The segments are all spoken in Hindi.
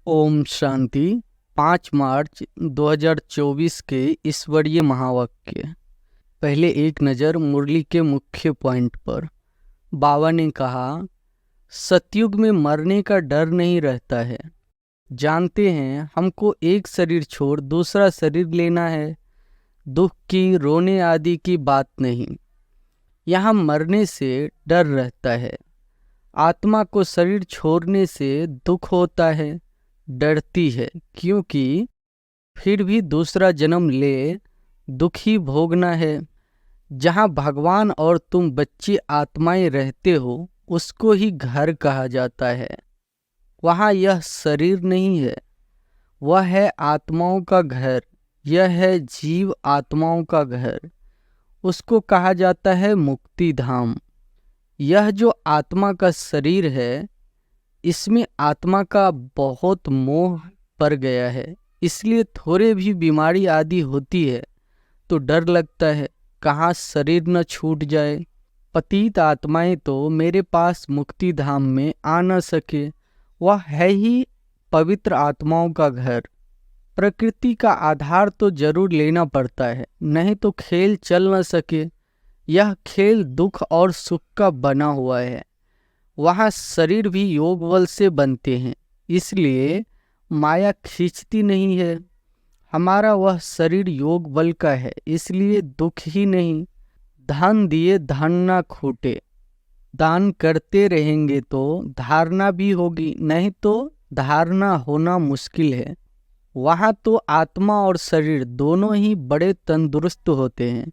ओम शांति। 5 मार्च 2024 के ईश्वरीय महावाक्य। पहले एक नज़र मुरली के मुख्य पॉइंट पर। बाबा ने कहा, सतयुग में मरने का डर नहीं रहता है। जानते हैं हमको एक शरीर छोड़ दूसरा शरीर लेना है। दुख की, रोने आदि की बात नहीं। यहाँ मरने से डर रहता है। आत्मा को शरीर छोड़ने से दुख होता है, डरती है, क्योंकि फिर भी दूसरा जन्म ले दुख ही भोगना है। जहाँ भगवान और तुम बच्चे आत्माएं रहते हो उसको ही घर कहा जाता है। वहाँ यह शरीर नहीं है, वह है आत्माओं का घर। यह है जीव आत्माओं का घर। उसको कहा जाता है मुक्ति धाम। यह जो आत्मा का शरीर है, इसमें आत्मा का बहुत मोह पड़ गया है। इसलिए थोड़े भी बीमारी आदि होती है तो डर लगता है कहाँ शरीर न छूट जाए। पतित आत्माएं तो मेरे पास मुक्ति धाम में आ न सके। वह है ही पवित्र आत्माओं का घर। प्रकृति का आधार तो जरूर लेना पड़ता है, नहीं तो खेल चल न सके। यह खेल दुख और सुख का बना हुआ है। वहाँ शरीर भी योग बल से बनते हैं, इसलिए माया खींचती नहीं है। हमारा वह शरीर योग बल का है, इसलिए दुख ही नहीं। धन दिए धन ना खूटे। दान करते रहेंगे तो धारणा भी होगी, नहीं तो धारणा होना मुश्किल है। वहाँ तो आत्मा और शरीर दोनों ही बड़े तंदुरुस्त होते हैं,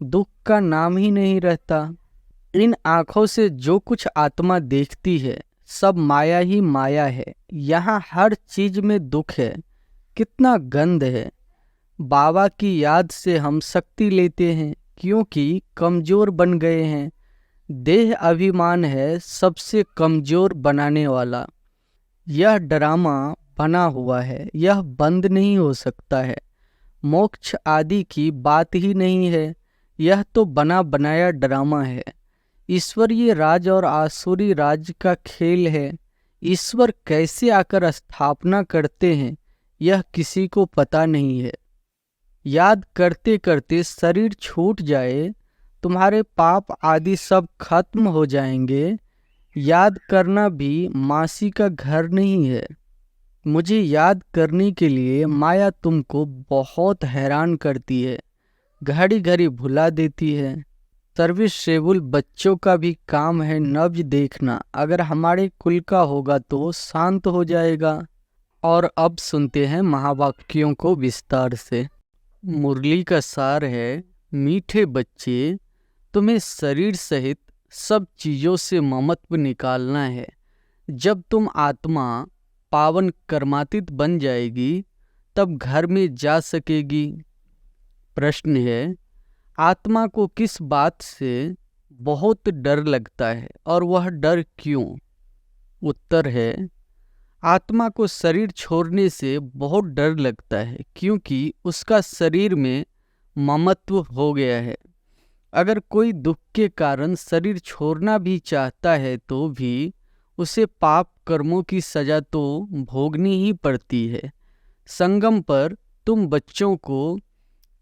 दुख का नाम ही नहीं रहता। इन आँखों से जो कुछ आत्मा देखती है सब माया ही माया है। यहाँ हर चीज में दुख है। कितना गंध है। बाबा की याद से हम शक्ति लेते हैं, क्योंकि कमजोर बन गए हैं। देह अभिमान है सबसे कमजोर बनाने वाला। यह ड्रामा बना हुआ है, यह बंद नहीं हो सकता है। मोक्ष आदि की बात ही नहीं है, यह तो बना बनाया ड्रामा है। ईश्वरीय राज और आसुरी राज का खेल है। ईश्वर कैसे आकर स्थापना करते हैं यह किसी को पता नहीं है। याद करते करते शरीर छूट जाए, तुम्हारे पाप आदि सब खत्म हो जाएंगे। याद करना भी मासी का घर नहीं है। मुझे याद करने के लिए माया तुमको बहुत हैरान करती है, घड़ी घड़ी भुला देती है। सर्विसेबल बच्चों का भी काम है नब्ज देखना। अगर हमारे कुल का होगा तो शांत हो जाएगा। और अब सुनते हैं महावाक्यों को विस्तार से। मुरली का सार है, मीठे बच्चे, तुम्हें शरीर सहित सब चीज़ों से ममत्व निकालना है। जब तुम आत्मा पावन कर्मातीत बन जाएगी तब घर में जा सकेगी। प्रश्न है, आत्मा को किस बात से बहुत डर लगता है और वह डर क्यों? उत्तर है, आत्मा को शरीर छोड़ने से बहुत डर लगता है क्योंकि उसका शरीर में ममत्व हो गया है। अगर कोई दुख के कारण शरीर छोड़ना भी चाहता है तो भी उसे पाप कर्मों की सजा तो भोगनी ही पड़ती है। संगम पर तुम बच्चों को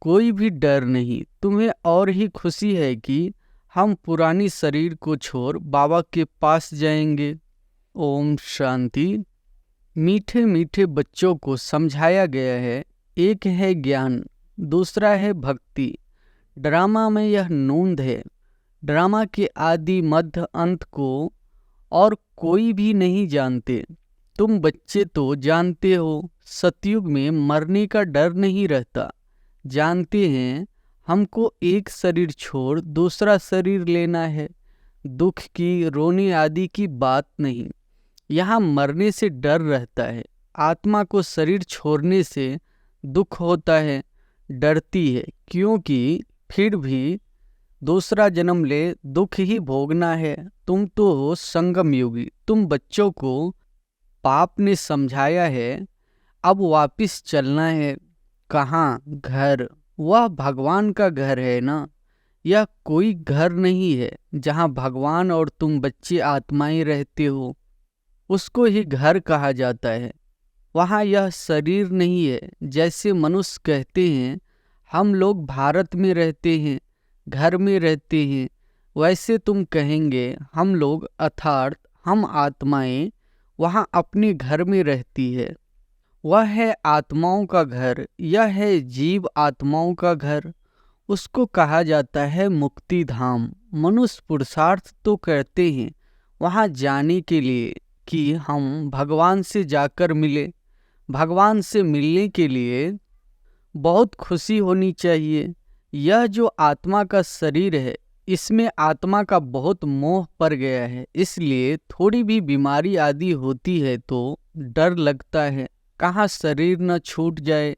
कोई भी डर नहीं, तुम्हें और ही खुशी है कि हम पुरानी शरीर को छोड़ बाबा के पास जाएंगे। ओम शांति। मीठे मीठे बच्चों को समझाया गया है, एक है ज्ञान, दूसरा है भक्ति। ड्रामा में यह नोंद है। ड्रामा के आदि मध्य अंत को और कोई भी नहीं जानते। तुम बच्चे तो जानते हो, सतयुग में मरने का डर नहीं रहता। जानते हैं हमको एक शरीर छोड़ दूसरा शरीर लेना है। दुख की, रोने आदि की बात नहीं। यहाँ मरने से डर रहता है। आत्मा को शरीर छोड़ने से दुख होता है, डरती है, क्योंकि फिर भी दूसरा जन्म ले दुख ही भोगना है। तुम तो हो संगम योगी। तुम बच्चों को पाप ने समझाया है, अब वापिस चलना है। कहाँ? घर। वह भगवान का घर है ना। यह कोई घर नहीं है। जहाँ भगवान और तुम बच्चे आत्माएं रहते हो उसको ही घर कहा जाता है। वहाँ यह शरीर नहीं है। जैसे मनुष्य कहते हैं हम लोग भारत में रहते हैं, घर में रहते हैं, वैसे तुम कहेंगे हम लोग अर्थात हम आत्माएं वहाँ अपने घर में रहती है। वह है आत्माओं का घर, यह है जीव आत्माओं का घर। उसको कहा जाता है मुक्ति धाम। मनुष्य पुरुषार्थ तो करते हैं वहाँ जाने के लिए कि हम भगवान से जाकर मिले। भगवान से मिलने के लिए बहुत खुशी होनी चाहिए। यह जो आत्मा का शरीर है इसमें आत्मा का बहुत मोह पड़ गया है, इसलिए थोड़ी भी बीमारी आदि होती है तो डर लगता है कहाँ शरीर न छूट जाए।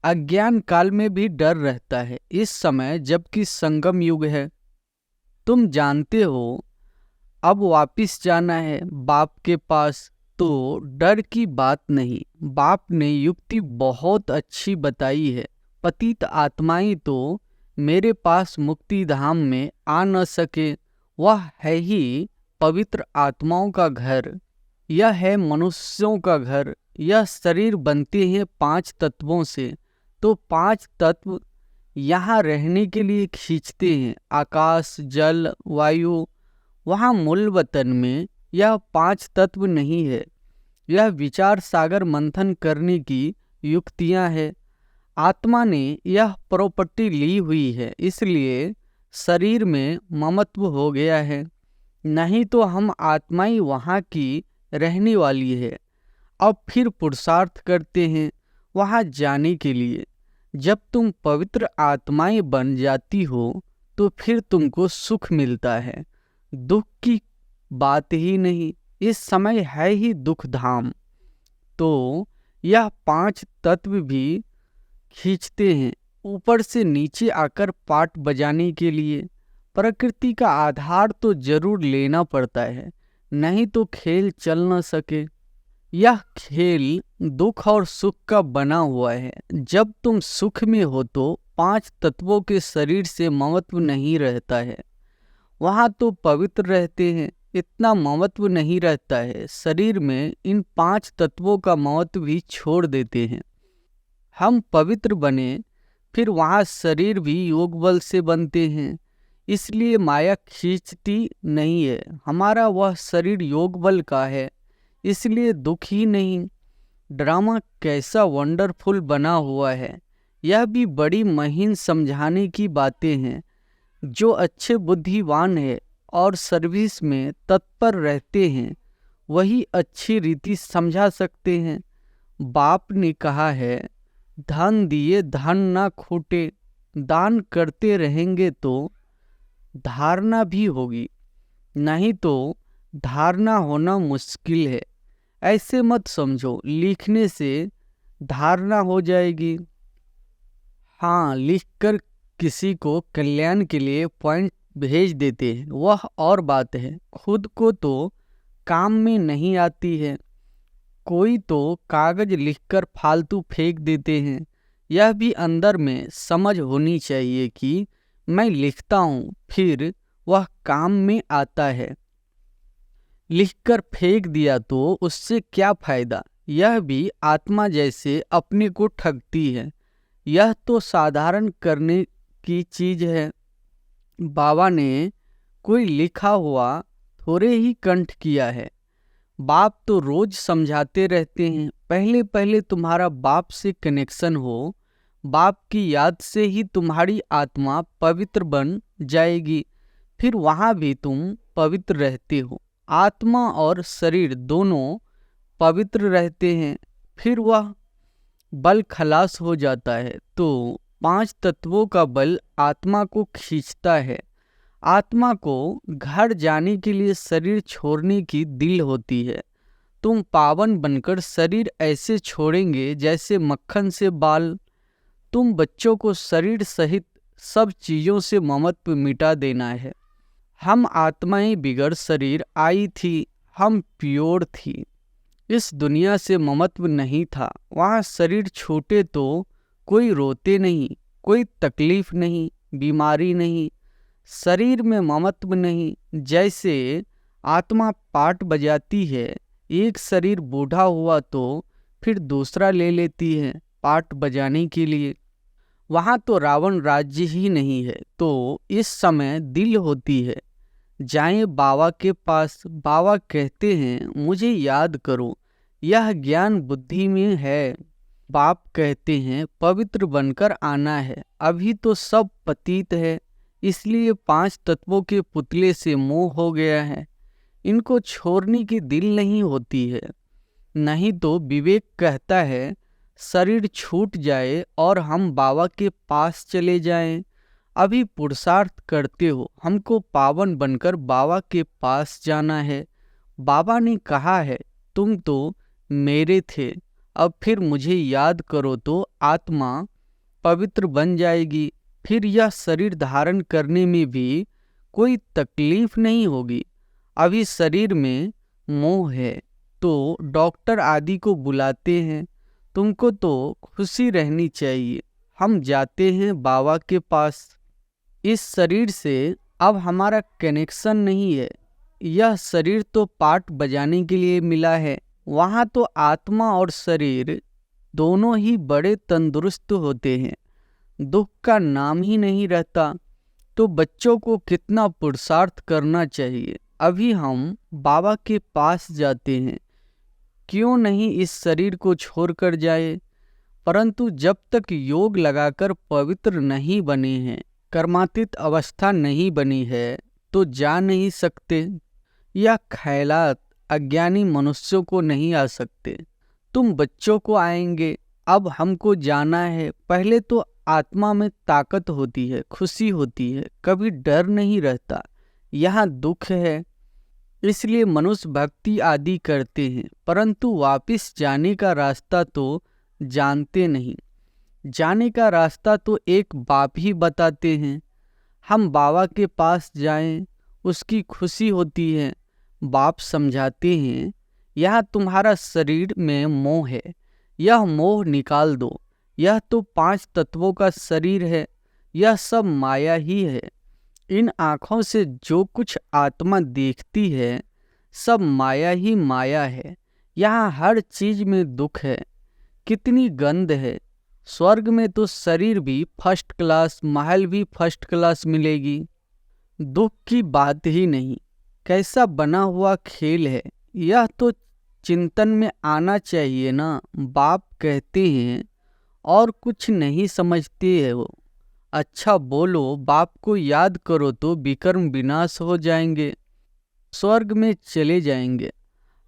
अज्ञान काल में भी डर रहता है, इस समय जबकि संगम युग है। तुम जानते हो अब वापिस जाना है बाप के पास, तो डर की बात नहीं। बाप ने युक्ति बहुत अच्छी बताई है। पतित आत्माएं तो मेरे पास मुक्ति धाम में आ न सके, वह है ही पवित्र आत्माओं का घर। यह है मनुष्यों का घर। यह शरीर बनते हैं 5 तत्वों से, तो 5 तत्व यहाँ रहने के लिए खींचते हैं, आकाश, जल, वायु। वहाँ मूल वतन में यह 5 तत्व नहीं है। यह विचार सागर मंथन करने की युक्तियाँ है। आत्मा ने यह प्रॉपर्टी ली हुई है, इसलिए शरीर में ममत्व हो गया है। नहीं तो हम आत्माएं वहाँ की रहने वाली है। अब फिर पुरुषार्थ करते हैं वहाँ जाने के लिए। जब तुम पवित्र आत्माएं बन जाती हो तो फिर तुमको सुख मिलता है, दुख की बात ही नहीं। इस समय है ही दुख धाम। तो यह 5 तत्व भी खींचते हैं ऊपर से नीचे आकर पाठ बजाने के लिए। प्रकृति का आधार तो जरूर लेना पड़ता है, नहीं तो खेल चल न सके। यह खेल दुख और सुख का बना हुआ है। जब तुम सुख में हो तो 5 तत्वों के शरीर से ममत्व नहीं रहता है, वहाँ तो पवित्र रहते हैं, इतना ममत्व नहीं रहता है। शरीर में इन 5 तत्वों का ममत्व भी छोड़ देते हैं। हम पवित्र बने फिर वहाँ शरीर भी योग बल से बनते हैं, इसलिए माया खींचती नहीं है। हमारा वह शरीर योग बल का है, इसलिए दुख ही नहीं। ड्रामा कैसा वंडरफुल बना हुआ है। यह भी बड़ी महीन समझाने की बातें हैं। जो अच्छे बुद्धिमान है और सर्विस में तत्पर रहते हैं वही अच्छी रीति समझा सकते हैं। बाप ने कहा है धन दिए धन ना खूटे। दान करते रहेंगे तो धारणा भी होगी, नहीं तो धारणा होना मुश्किल है। ऐसे मत समझो लिखने से धारणा हो जाएगी। हाँ, लिखकर किसी को कल्याण के लिए पॉइंट भेज देते हैं वह और बात है, खुद को तो काम में नहीं आती है। कोई तो कागज लिखकर फालतू फेंक देते हैं। यह भी अंदर में समझ होनी चाहिए कि मैं लिखता हूँ, फिर वह काम में आता है। लिखकर फेंक दिया तो उससे क्या फायदा। यह भी आत्मा जैसे अपने को ठगती है। यह तो साधारण करने की चीज है। बाबा ने कोई लिखा हुआ थोड़े ही कंठ किया है। बाप तो रोज समझाते रहते हैं, पहले पहले तुम्हारा बाप से कनेक्शन हो, बाप की याद से ही तुम्हारी आत्मा पवित्र बन जाएगी, फिर वहाँ भी तुम पवित्र रहते हो। आत्मा और शरीर दोनों पवित्र रहते हैं, फिर वह बल खलास हो जाता है तो 5 तत्वों का बल आत्मा को खींचता है। आत्मा को घर जाने के लिए शरीर छोड़ने की दिल होती है। तुम पावन बनकर शरीर ऐसे छोड़ेंगे जैसे मक्खन से बाल। तुम बच्चों को शरीर सहित सब चीज़ों से ममत्व मिटा देना है। हम आत्माएं बिगड़ शरीर आई थी, हम प्योर थी, इस दुनिया से ममत्व नहीं था। वहाँ शरीर छूटे तो कोई रोते नहीं, कोई तकलीफ नहीं, बीमारी नहीं, शरीर में ममत्व नहीं। जैसे आत्मा पाठ बजाती है, एक शरीर बूढ़ा हुआ तो फिर दूसरा ले लेती है पाट बजाने के लिए। वहाँ तो रावण राज्य ही नहीं है, तो इस समय दिल होती है। जाएं बाबा के पास। बाबा कहते हैं मुझे याद करो, यह ज्ञान बुद्धि में है। बाप कहते हैं पवित्र बनकर आना है, अभी तो सब पतित है, इसलिए 5 तत्वों के पुतले से मोह हो गया है। इनको छोड़ने की दिल नहीं होती है। नहीं तो विवेक कहता है शरीर छूट जाए और हम बाबा के पास चले जाएं। अभी पुरुषार्थ करते हो, हमको पावन बनकर बाबा के पास जाना है। बाबा ने कहा है तुम तो मेरे थे, अब फिर मुझे याद करो तो आत्मा पवित्र बन जाएगी। फिर यह शरीर धारण करने में भी कोई तकलीफ नहीं होगी। अभी शरीर में मोह है तो डॉक्टर आदि को बुलाते हैं। तुमको तो खुशी रहनी चाहिए। हम जाते हैं बाबा के पास। इस शरीर से अब हमारा कनेक्शन नहीं है। यह शरीर तो पाठ बजाने के लिए मिला है। वहाँ तो आत्मा और शरीर दोनों ही बड़े तंदुरुस्त होते हैं, दुख का नाम ही नहीं रहता। तो बच्चों को कितना पुरुषार्थ करना चाहिए। अभी हम बाबा के पास जाते हैं, क्यों नहीं इस शरीर को छोड़कर जाए। परंतु जब तक योग लगाकर पवित्र नहीं बने हैं, कर्मातीत अवस्था नहीं बनी है, तो जा नहीं सकते। यह ख्यालात अज्ञानी मनुष्यों को नहीं आ सकते। तुम बच्चों को आएंगे, अब हमको जाना है। पहले तो आत्मा में ताकत होती है, खुशी होती है, कभी डर नहीं रहता। यहाँ दुख है, इसलिए मनुष्य भक्ति आदि करते हैं, परंतु वापिस जाने का रास्ता तो जानते नहीं। जाने का रास्ता तो एक बाप ही बताते हैं। हम बाबा के पास जाएं, उसकी खुशी होती है। बाप समझाते हैं यह तुम्हारा शरीर में मोह है, यह मोह निकाल दो। यह तो 5 तत्वों का शरीर है, यह सब माया ही है। इन आँखों से जो कुछ आत्मा देखती है सब माया ही माया है। यहाँ हर चीज में दुख है, कितनी गंध है। स्वर्ग में तो शरीर भी फर्स्ट क्लास, महल भी फर्स्ट क्लास मिलेगी, दुख की बात ही नहीं। कैसा बना हुआ खेल है, यह तो चिंतन में आना चाहिए ना। बाप कहते हैं और कुछ नहीं समझते है वो। अच्छा बोलो, बाप को याद करो तो विकर्म विनाश हो जाएंगे, स्वर्ग में चले जाएंगे।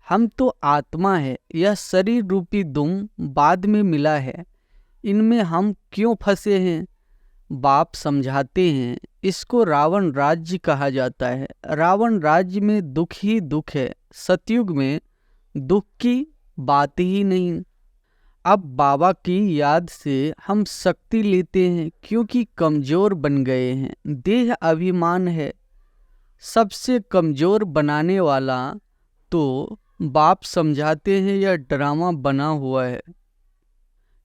हम तो आत्मा है, यह शरीर रूपी दुम बाद में मिला है, इनमें हम क्यों फंसे हैं। बाप समझाते हैं इसको रावण राज्य कहा जाता है। रावण राज्य में दुख ही दुख है, सतयुग में दुख की बात ही नहीं। अब बाबा की याद से हम शक्ति लेते हैं, क्योंकि कमजोर बन गए हैं। देह अभिमान है, सबसे कमजोर बनाने वाला। तो बाप समझाते हैं यह ड्रामा बना हुआ है,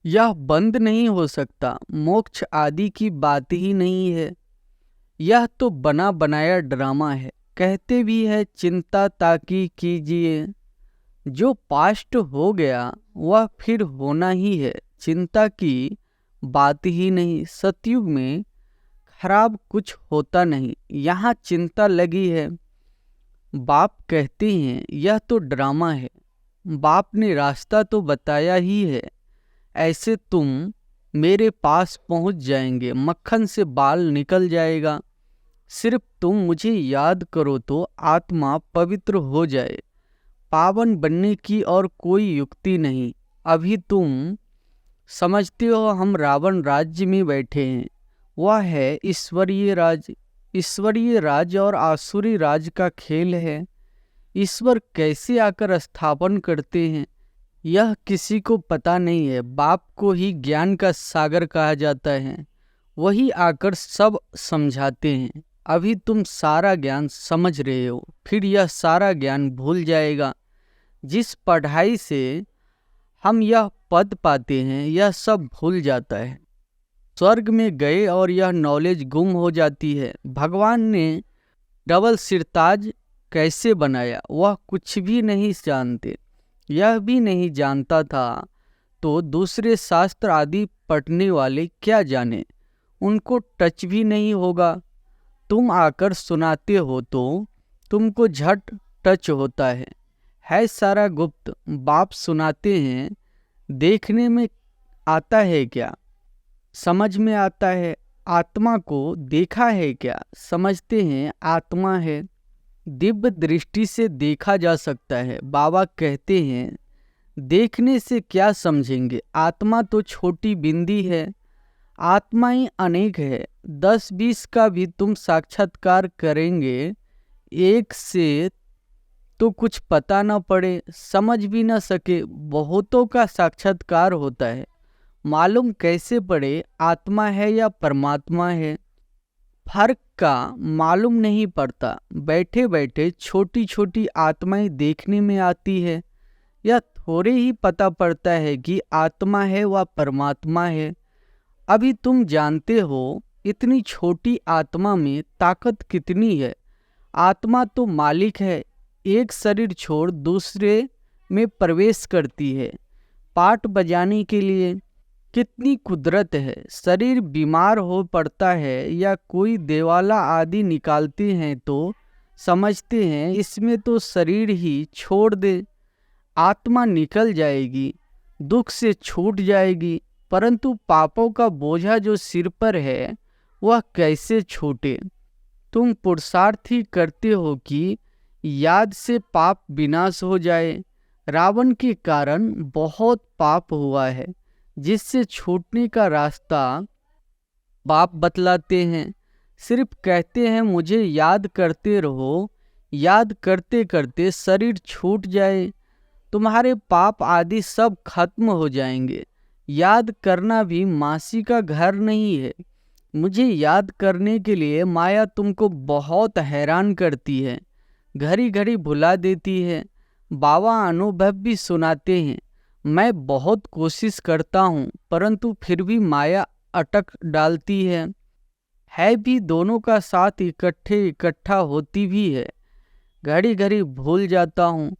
यह बंद नहीं हो सकता। मोक्ष आदि की बात ही नहीं है, यह तो बना बनाया ड्रामा है। कहते भी है चिंता ताकि कीजिए, जो पास्ट हो गया वह फिर होना ही है, चिंता की बात ही नहीं। सतयुग में खराब कुछ होता नहीं, यहाँ चिंता लगी है। बाप कहते हैं यह तो ड्रामा है, बाप ने रास्ता तो बताया ही है। ऐसे तुम मेरे पास पहुंच जाएंगे, मक्खन से बाल निकल जाएगा। सिर्फ तुम मुझे याद करो तो आत्मा पवित्र हो जाए। पावन बनने की और कोई युक्ति नहीं। अभी तुम समझते हो हम रावण राज्य में बैठे हैं, वह है ईश्वरीय राज। ईश्वरीय राज और आसुरी राज का खेल है। ईश्वर कैसे आकर स्थापन करते हैं यह किसी को पता नहीं है। बाप को ही ज्ञान का सागर कहा जाता है, वही आकर सब समझाते हैं। अभी तुम सारा ज्ञान समझ रहे हो, फिर यह सारा ज्ञान भूल जाएगा। जिस पढ़ाई से हम यह पद पाते हैं यह सब भूल जाता है। स्वर्ग में गए और यह नॉलेज गुम हो जाती है। भगवान ने डबल सिरताज कैसे बनाया वह कुछ भी नहीं जानते। यह भी नहीं जानता था तो दूसरे शास्त्र आदि पढ़ने वाले क्या जाने, उनको टच भी नहीं होगा। तुम आकर सुनाते हो तो तुमको झट टच होता है सारा गुप्त। बाप सुनाते हैं, देखने में आता है क्या, समझ में आता है। आत्मा को देखा है क्या, समझते हैं आत्मा है। दिव्य दृष्टि से देखा जा सकता है। बाबा कहते हैं, देखने से क्या समझेंगे, आत्मा तो छोटी बिंदी है। आत्मा ही अनेक है। 10-20 का भी तुम साक्षात्कार करेंगे, एक से तो कुछ पता न पड़े, समझ भी न सके। बहुतों का साक्षात्कार होता है, मालूम कैसे पड़े आत्मा है या परमात्मा है। फर्क का मालूम नहीं पड़ता। बैठे बैठे छोटी छोटी आत्माएं देखने में आती है, या थोड़े ही पता पड़ता है कि आत्मा है व परमात्मा है। अभी तुम जानते हो इतनी छोटी आत्मा में ताकत कितनी है। आत्मा तो मालिक है, एक शरीर छोड़ दूसरे में प्रवेश करती है पाठ बजाने के लिए। कितनी कुदरत है। शरीर बीमार हो पड़ता है या कोई देवाला आदि निकालते हैं तो समझते हैं इसमें तो शरीर ही छोड़ दे, आत्मा निकल जाएगी, दुख से छूट जाएगी। परंतु पापों का बोझा जो सिर पर है वह कैसे छूटे। तुम पुरुषार्थ ही करते हो कि याद से पाप विनाश हो जाए। रावण के कारण बहुत पाप हुआ है, जिससे छूटने का रास्ता बाप बतलाते हैं। सिर्फ कहते हैं मुझे याद करते रहो, याद करते करते शरीर छूट जाए, तुम्हारे पाप आदि सब खत्म हो जाएंगे। याद करना भी मासी का घर नहीं है। मुझे याद करने के लिए माया तुमको बहुत हैरान करती है, घड़ी घड़ी भुला देती है। बाबा अनुभव भी सुनाते हैं, मैं बहुत कोशिश करता हूँ परंतु फिर भी माया अटक डालती है भी दोनों का साथ इकट्ठा होती भी है। घड़ी घड़ी भूल जाता हूँ,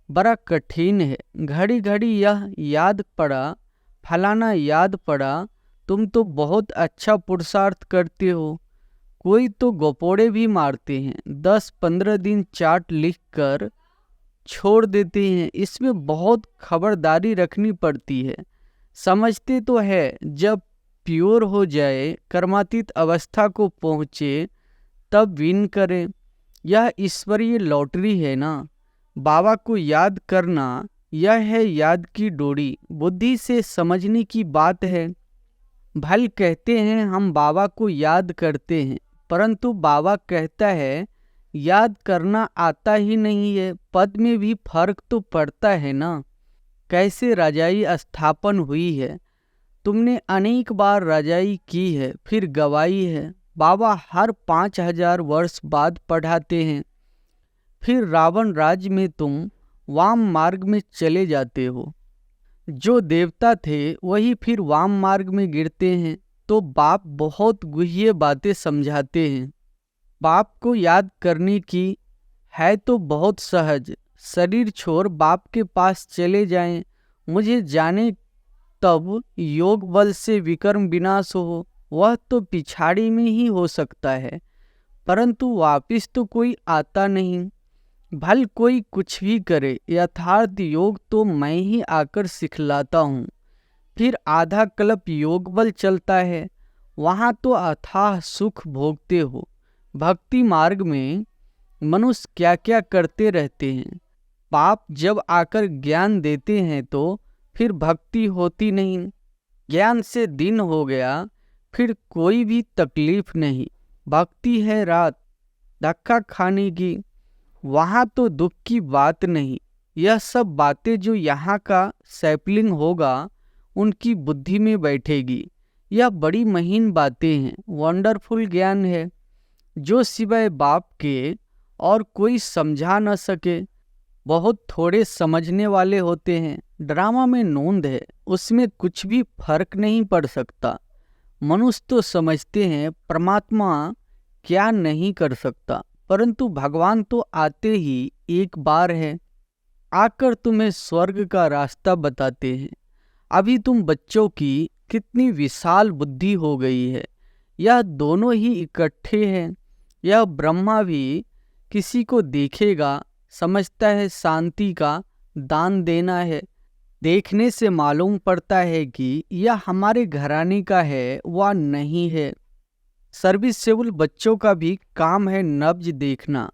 बड़ा कठिन है। घड़ी घड़ी यह याद पड़ा, फलाना याद पड़ा। तुम तो बहुत अच्छा पुरुषार्थ करते हो। कोई तो गपोड़े भी मारते हैं, 10-15 दिन चार्ट लिख कर छोड़ देते हैं। इसमें बहुत खबरदारी रखनी पड़ती है। समझते तो है जब प्योर हो जाए, कर्मातीत अवस्था को पहुँचे, तब विन करें। यह ईश्वरीय लॉटरी है ना। बाबा को याद करना यह है याद की डोरी। बुद्धि से समझने की बात है। भल कहते हैं हम बाबा को याद करते हैं, परंतु बाबा कहता है याद करना आता ही नहीं है। पद में भी फर्क तो पड़ता है ना। कैसे रजाई स्थापन हुई है, तुमने अनेक बार रजाई की है फिर गवाई है। बाबा हर 5000 वर्ष बाद पढ़ाते हैं। फिर रावण राज्य में तुम वाम मार्ग में चले जाते हो। जो देवता थे वही फिर वाम मार्ग में गिरते हैं। तो बाप बहुत गुह्य बातें समझाते हैं। बाप को याद करने की है तो बहुत सहज, शरीर छोड़ बाप के पास चले जाएं। मुझे जाने तब योग बल से विकर्म विनाश हो, वह तो पिछाड़ी में ही हो सकता है, परंतु वापिस तो कोई आता नहीं। भल कोई कुछ भी करे, यथार्थ योग तो मैं ही आकर सिखलाता हूँ। फिर आधा कल्प योग बल चलता है, वहाँ तो अथाह सुख भोगते हो। भक्ति मार्ग में मनुष्य क्या क्या करते रहते हैं। पाप जब आकर ज्ञान देते हैं तो फिर भक्ति होती नहीं। ज्ञान से दिन हो गया फिर कोई भी तकलीफ नहीं। भक्ति है रात धक्का खाने की, वहाँ तो दुख की बात नहीं। यह सब बातें जो यहाँ का सैपलिंग होगा उनकी बुद्धि में बैठेगी। यह बड़ी महीन बातें हैं, वंडरफुल ज्ञान है जो सिवाय बाप के और कोई समझा न सके। बहुत थोड़े समझने वाले होते हैं। ड्रामा में नोंद है, उसमें कुछ भी फर्क नहीं पड़ सकता। मनुष्य तो समझते हैं परमात्मा क्या नहीं कर सकता, परंतु भगवान तो आते ही एक बार है, आकर तुम्हें स्वर्ग का रास्ता बताते हैं। अभी तुम बच्चों की कितनी विशाल बुद्धि हो गई है। यह दोनों ही इकट्ठे हैं। यह ब्रह्मा भी किसी को देखेगा, समझता है शांति का दान देना है। देखने से मालूम पड़ता है कि यह हमारे घराने का है व नहीं है। सर्विसेबल बच्चों का भी काम है नब्ज देखना।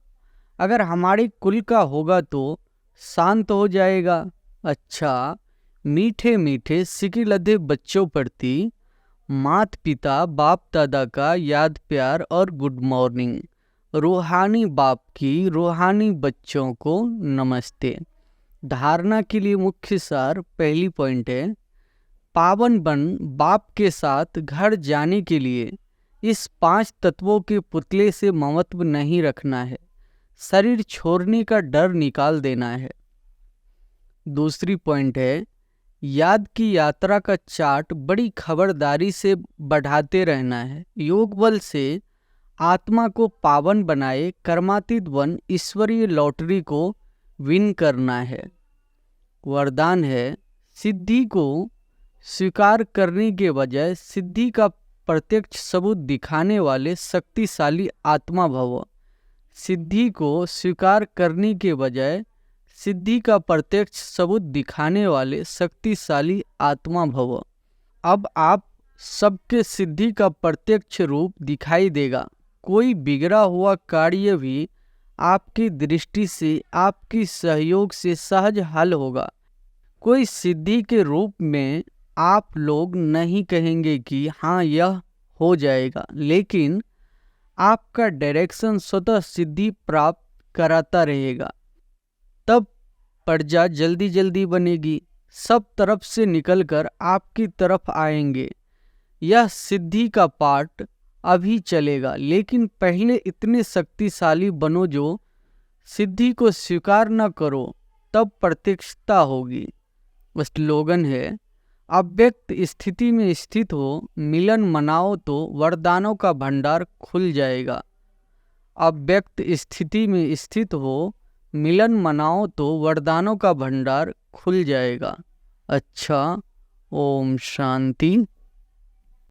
अगर हमारे कुल का होगा तो शांत हो जाएगा। अच्छा, मीठे मीठे सिके लधे बच्चों प्रति माता पिता बाप दादा का याद प्यार और गुड मॉर्निंग। रूहानी बाप की रूहानी बच्चों को नमस्ते। धारणा के लिए मुख्य सार पहली पॉइंट है, पावन बन बाप के साथ घर जाने के लिए इस 5 तत्वों के पुतले से ममत्व नहीं रखना है। शरीर छोड़ने का डर निकाल देना है। दूसरी पॉइंट है, याद की यात्रा का चार्ट बड़ी खबरदारी से बढ़ाते रहना है। योग बल से आत्मा को पावन बनाए कर्मातीत बन ईश्वरीय लॉटरी को विन करना है। वरदान है, सिद्धि को स्वीकार करने के बजाय सिद्धि का प्रत्यक्ष सबूत दिखाने वाले शक्तिशाली आत्मा भव। सिद्धि को स्वीकार करने के बजाय सिद्धि का प्रत्यक्ष सबूत दिखाने वाले शक्तिशाली आत्मा भव। अब आप सबके सिद्धि का प्रत्यक्ष रूप दिखाई देगा। कोई बिगड़ा हुआ कार्य भी आपकी दृष्टि से, आपकी सहयोग से सहज हल होगा। कोई सिद्धि के रूप में आप लोग नहीं कहेंगे कि हाँ यह हो जाएगा, लेकिन आपका डायरेक्शन स्वतः सिद्धि प्राप्त कराता रहेगा। तब प्रजा जल्दी जल्दी बनेगी, सब तरफ से निकलकर आपकी तरफ आएंगे। यह सिद्धि का पाठ अभी चलेगा, लेकिन पहले इतने शक्तिशाली बनो जो सिद्धि को स्वीकार न करो, तब प्रत्यक्षता होगी। स्लोगन है, अव्यक्त स्थिति में स्थित हो मिलन मनाओ तो वरदानों का भंडार खुल जाएगा। अव्यक्त स्थिति में स्थित हो मिलन मनाओ तो वरदानों का भंडार खुल जाएगा। अच्छा, ओम शांति।